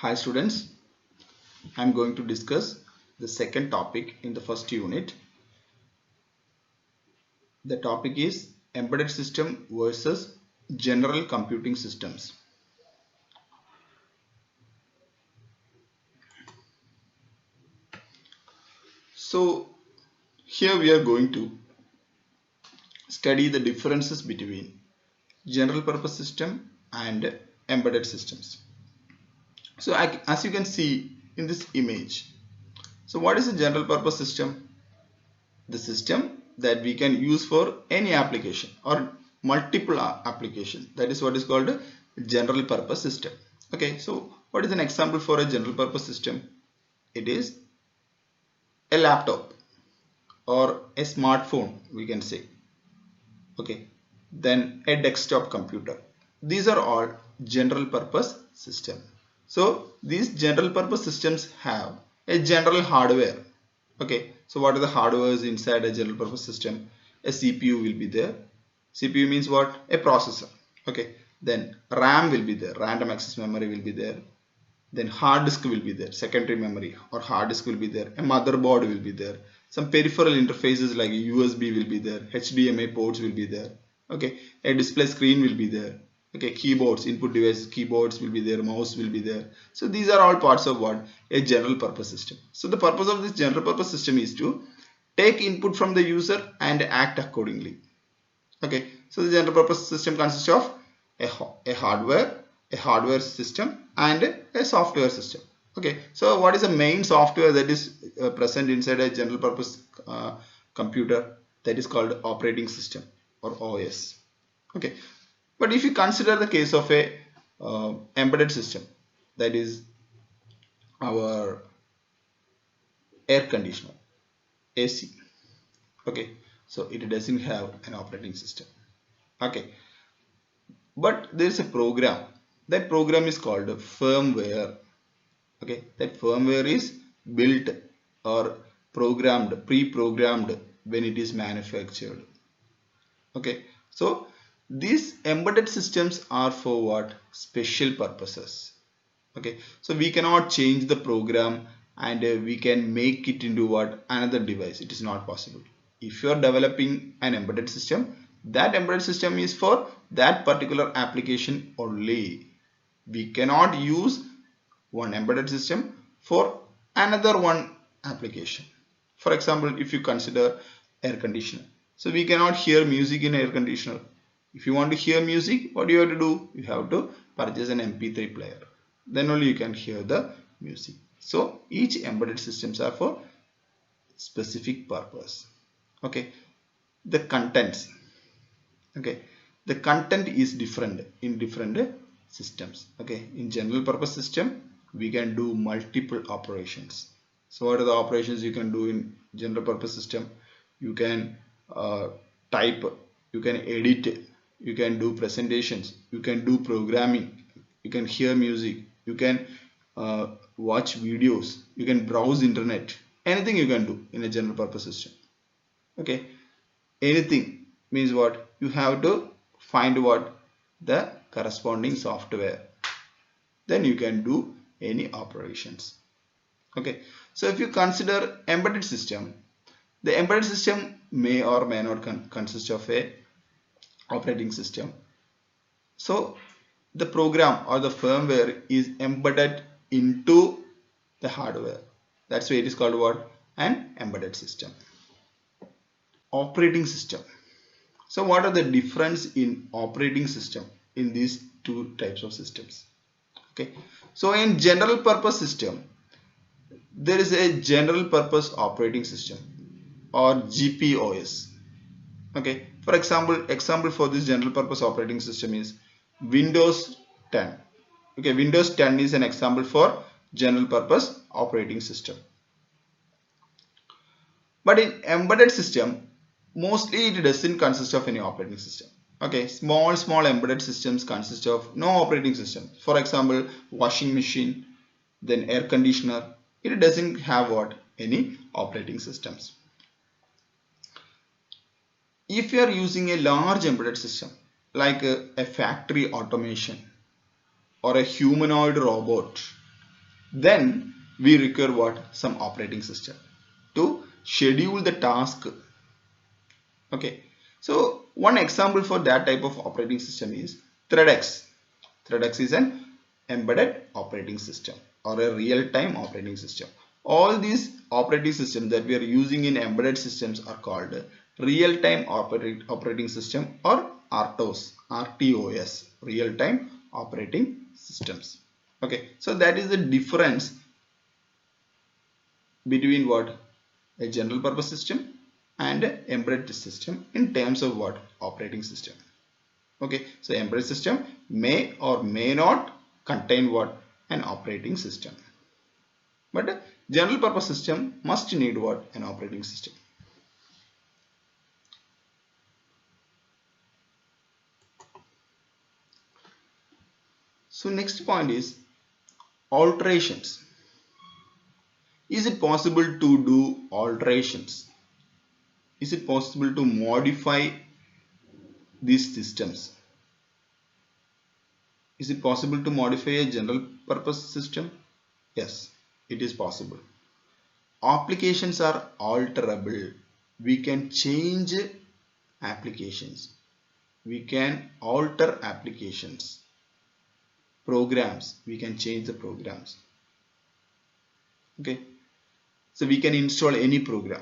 Hi students, I am going to discuss the second topic in the first unit. The topic is embedded system versus general computing systems. So here we are going to study the differences between general purpose system and embedded systems. So as you can see in this image, so what is a general purpose system? The system that we can use for any application or multiple application. That is what is called a general purpose system. Okay, so what is an example for a general purpose system? It is a laptop or a smartphone, we can say. Okay, then a desktop computer. These are all general purpose system. So these general purpose systems have a general hardware. Okay, so what are the hardwares inside a general purpose system? A CPU will be there. CPU means what? A processor. Okay, then RAM will be there. Random access memory will be there. Then hard disk will be there. Secondary memory or hard disk will be there. A motherboard will be there. Some peripheral interfaces like USB will be there. HDMI ports will be there. Okay, a display screen will be there. Okay, keyboards, input devices, keyboards will be there, mouse will be there. So these are all parts of what? A general purpose system. So the purpose of this general purpose system is to take input from the user and act accordingly. Okay, so the general purpose system consists of a hardware system and a software system. Okay, so what is the main software that is present inside a general purpose computer? That is called operating system or OS. Okay, but if you consider the case of a embedded system, that is our air conditioner, AC. Okay, so it doesn't have an operating system. Okay, but there is a program. That program is called firmware. Okay, that firmware is built or programmed, pre-programmed when it is manufactured. Okay, so these embedded systems are for what? Special purposes. Okay, so we cannot change the program and we can make it into what? Another device. It is not possible. If you are developing an embedded system, that embedded system is for that particular application only. We cannot use one embedded system for another one application. For example, if you consider air conditioner, so we cannot hear music in air conditioner. If you want to hear music, what do you have to do? You have to purchase an MP3 player. Then only you can hear the music. So each embedded systems are for specific purpose. Okay, the contents. Okay, the content is different in different systems. Okay, in general purpose system we can do multiple operations. So what are the operations you can do in general purpose system? You can type, you can edit, you can do presentations, you can do programming, you can hear music, you can watch videos, you can browse internet, anything you can do in a general purpose system. Okay, anything means what? You have to find what? The corresponding software, then you can do any operations. Okay, so if you consider embedded system, the embedded system may or may not consist of a operating system. So the program or the firmware is embedded into the hardware. That's why it is called what? An embedded system. Operating system. So what are the difference in operating system in these two types of systems? Okay, so in general purpose system, there is a general purpose operating system or GPOS. Okay, for example for this general purpose operating system is Windows 10. Okay, Windows 10 is an example for general purpose operating system. But in embedded system, mostly it doesn't consist of any operating system. Okay, small embedded systems consist of no operating system. For example, washing machine, then air conditioner, it doesn't have what? Any operating systems. If you are using a large embedded system like a factory automation or a humanoid robot, Then we require what? Some operating system to schedule the task. Okay, so one example for that type of operating system is ThreadX. ThreadX is an embedded operating system or a real-time operating system. All these operating systems that we are using in embedded systems are called real-time operating system or RTOS, real-time operating systems. Okay, so that is the difference between what? A general purpose system and embedded system in terms of what? Operating system. Okay, so embedded system may or may not contain what? An operating system, but a general purpose system must need what? An operating system. So next point is alterations. Is it possible to do alterations? Is it possible to modify these systems? Is it possible to modify a general purpose system? Yes, it is possible. Applications are alterable. We can change applications. We can alter applications. Programs, we can change the programs. Okay, so we can install any program.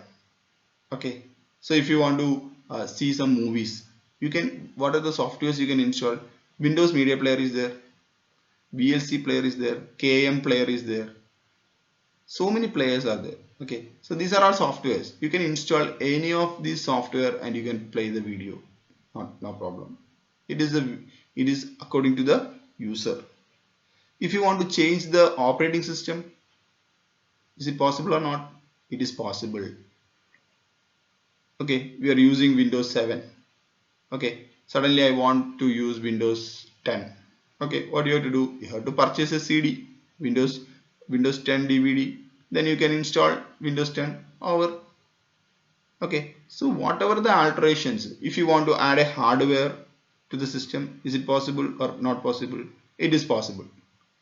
Okay, so if you want to see some movies, you can, what are the softwares you can install? Windows Media Player is there, VLC player is there, KM player is there. So many players are there. Okay, so these are all softwares. You can install any of these software and you can play the video. No problem. It is according to the user. If you want to change the operating system, is it possible or not? It is possible. Okay, we are using Windows 7. Okay, suddenly I want to use Windows 10. Okay, what do you have to do? You have to purchase a CD, Windows 10 DVD. Then you can install Windows 10 over. Okay, so whatever the alterations, if you want to add a hardware to the system, is it possible or not possible? It is possible.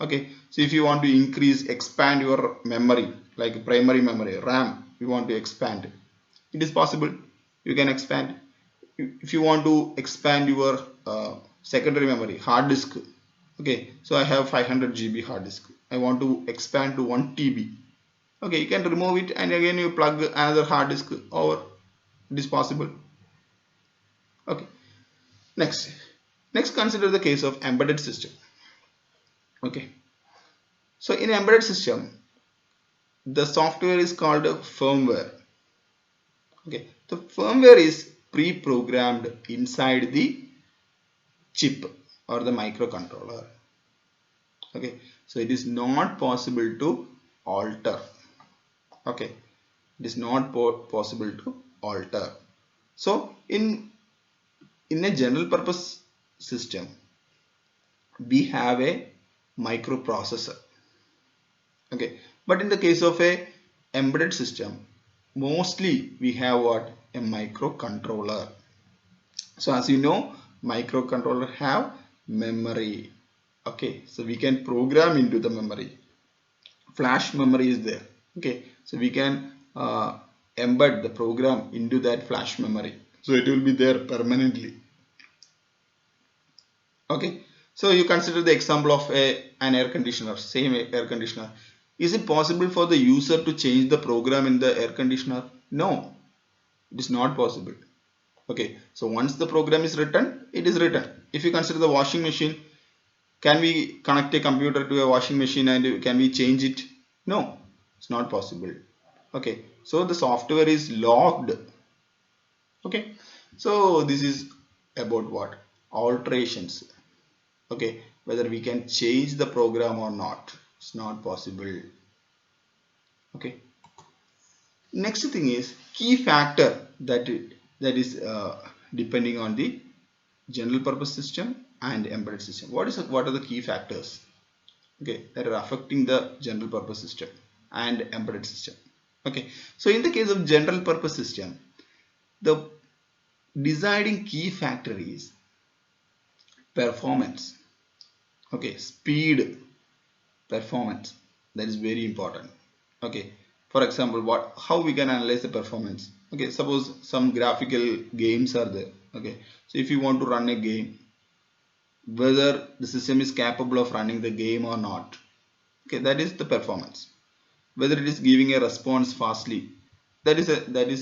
Okay, so if you want to increase, expand your memory, like primary memory, RAM, you want to expand, it is possible. You can expand. If you want to expand your secondary memory, hard disk, okay, so I have 500 GB hard disk, I want to expand to 1 TB. Okay, you can remove it and again you plug another hard disk over. It is possible. Okay, next consider the case of embedded system. Okay, so in embedded system the software is called firmware. Okay, the firmware is pre-programmed inside the chip or the microcontroller. Okay, so it is not possible to alter. Okay, it is not possible to alter. So in a general purpose system we have a microprocessor. Okay, but in the case of a embedded system mostly we have what? A microcontroller. So as you know, microcontroller have memory. Okay, so we can program into the memory. Flash memory is there. Okay, so we can embed the program into that flash memory, so it will be there permanently. Okay, so you consider the example of an air conditioner, same air conditioner. Is it possible for the user to change the program in the air conditioner? No, it is not possible. Okay, so once the program is written, it is written. If you consider the washing machine, can we connect a computer to a washing machine and can we change it? No, it's not possible. Okay, so the software is locked. Okay, so this is about what? Alterations. Okay, whether we can change the program or not, it's not possible. Okay, next thing is key factor that is depending on the general purpose system and embedded system. What are the key factors, okay, that are affecting the general purpose system and embedded system? Okay, so in the case of general purpose system, the deciding key factor is performance. Okay, speed, performance. That is very important. Okay, for example, how we can analyze the performance. Okay, suppose some graphical games are there. Okay, so if you want to run a game, whether the system is capable of running the game or not. Okay, that is the performance. Whether it is giving a response fastly, that is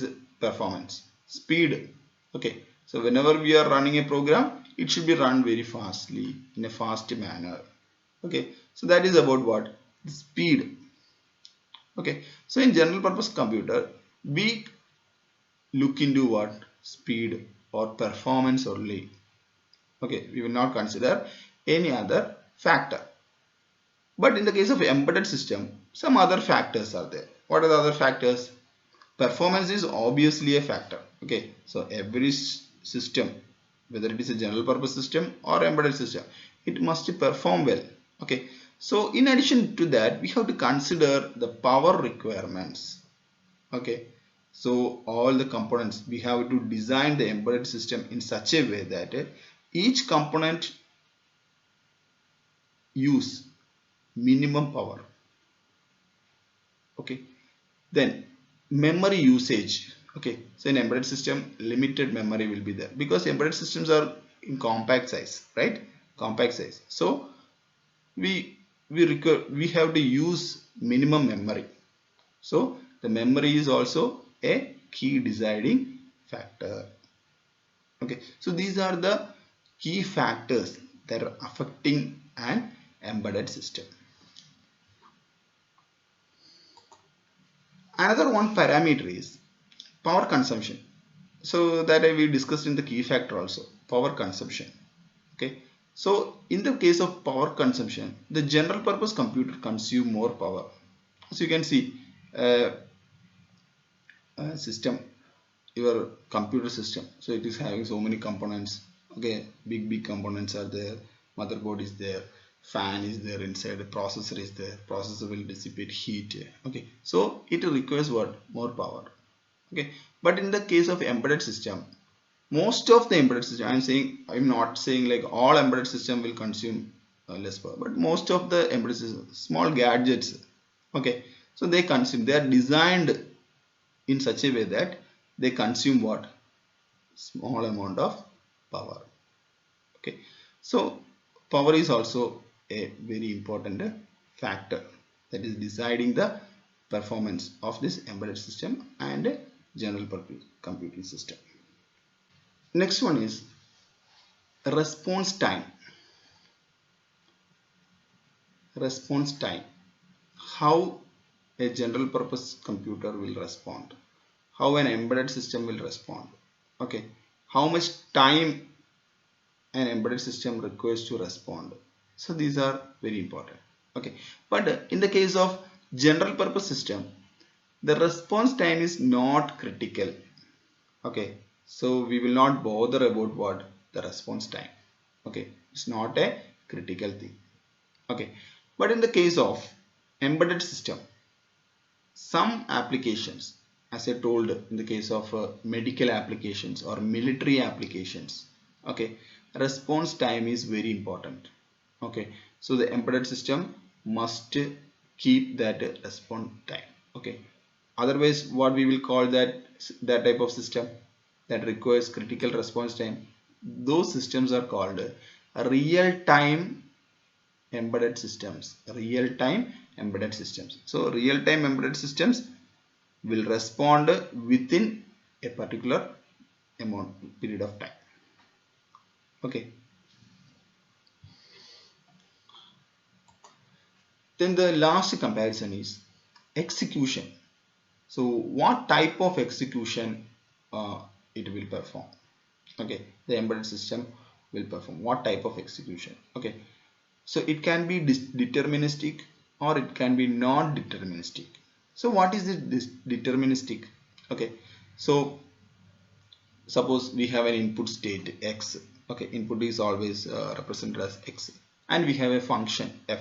a performance. Speed. Okay, so whenever we are running a program, it should be run very fastly in a fast manner. Okay, so that is about what? The speed. Okay, so in general purpose computer, we look into what? Speed or performance only. Okay, we will not consider any other factor. But in the case of embedded system, some other factors are there. What are the other factors? Performance is obviously a factor. Okay, so every system, whether it is a general purpose system or embedded system, it must perform well. Okay, so in addition to that, we have to consider the power requirements. Okay, so all the components, we have to design the embedded system in such a way that each component use minimum power. Okay, then memory usage. Okay, so in embedded system, limited memory will be there because embedded systems are in compact size, right? Compact size. So we have to use minimum memory. So the memory is also a key deciding factor. Okay, so these are the key factors that are affecting an embedded system. Another one parameter is power consumption. So that we discussed in the key factor also, power consumption. Okay, so in the case of power consumption, the general purpose computer consume more power. As you can see, uh, system, your computer system, so it is having so many components. Okay, big components are there, motherboard is there, fan is there inside, the processor is there, processor will dissipate heat. Okay, so it requires what? More power. Okay, but in the case of embedded system, most of the embedded system, I'm not saying like all embedded system will consume less power, but most of the embedded system, small gadgets, okay, so they are designed in such a way that they consume what? Small amount of power. Okay, so power is also a very important factor that is deciding the performance of this embedded system and general purpose computing system. Next one is response time. Response time. How a general purpose computer will respond. How an embedded system will respond. Okay. How much time an embedded system requires to respond. So these are very important. Okay. But in the case of general purpose system, the response time is not critical. Okay. So we will not bother about what? The response time. Okay. It's not a critical thing. Okay, but in the case of embedded system, some applications, as I told in the case of medical applications or military applications, okay, response time is very important. Okay, so the embedded system must keep that response time. Okay, otherwise what we will call that type of system that requires critical response time, those systems are called real time embedded systems. Real-time embedded systems. So real-time embedded systems will respond within a particular period of time. Okay, then the last comparison is execution. So what type of execution it will perform? Okay, the embedded system will perform what type of execution? Okay, so it can be deterministic or it can be non-deterministic. So what is this deterministic? Okay, so suppose we have an input state x. Okay, input is always represented as x, and we have a function f.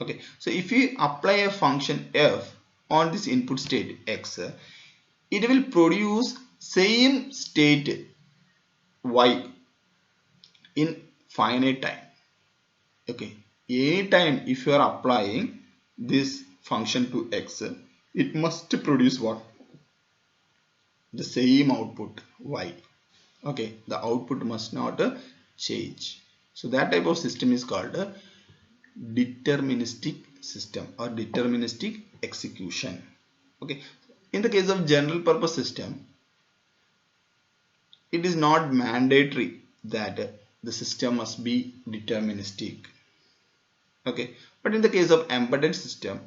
Okay, so if we apply a function f on this input state x, it will produce same state y in finite time. Okay, any time if you are applying this function to X, it must produce what? The same output Y. Okay, the output must not change. So that type of system is called a deterministic system or deterministic execution. Okay, in the case of general purpose system, it is not mandatory that the system must be deterministic. Okay, but in the case of embedded system,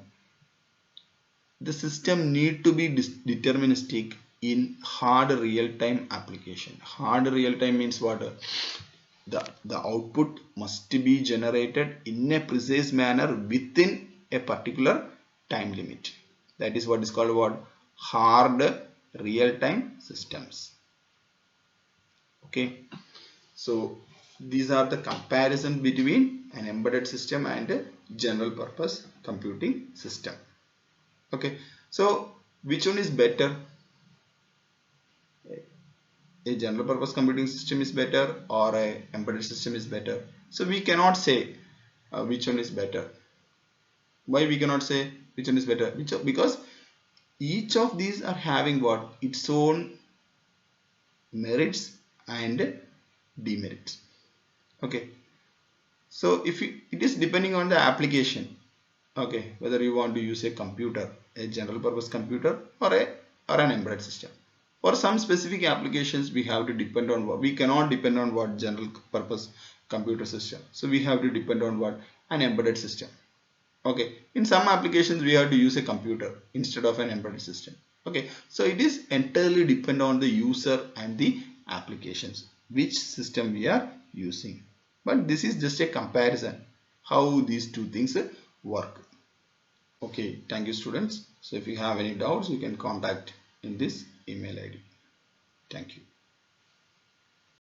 the system need to be deterministic in hard real-time application. Hard real-time means what? The output must be generated in a precise manner within a particular time limit. That is what is called what? Hard real-time systems. Okay, so these are the comparison between an embedded system and a general purpose computing system. Okay, so which one is better? A general purpose computing system is better or a embedded system is better? So we cannot say which one is better. Why we cannot say which one is better? Because each of these are having what? Its own merits and demerits. Okay, so if it is depending on the application. Okay, whether you want to use a computer, a general purpose computer, or an embedded system. For some specific applications, we have to depend on what? We cannot depend on what? General purpose computer system. So we have to depend on what? An embedded system. Okay, in some applications we have to use a computer instead of an embedded system. Okay, so it is entirely depend on the user and the applications which system we are using. But this is just a comparison how these two things work. Okay, thank you students. So if you have any doubts, you can contact in this email ID. Thank you.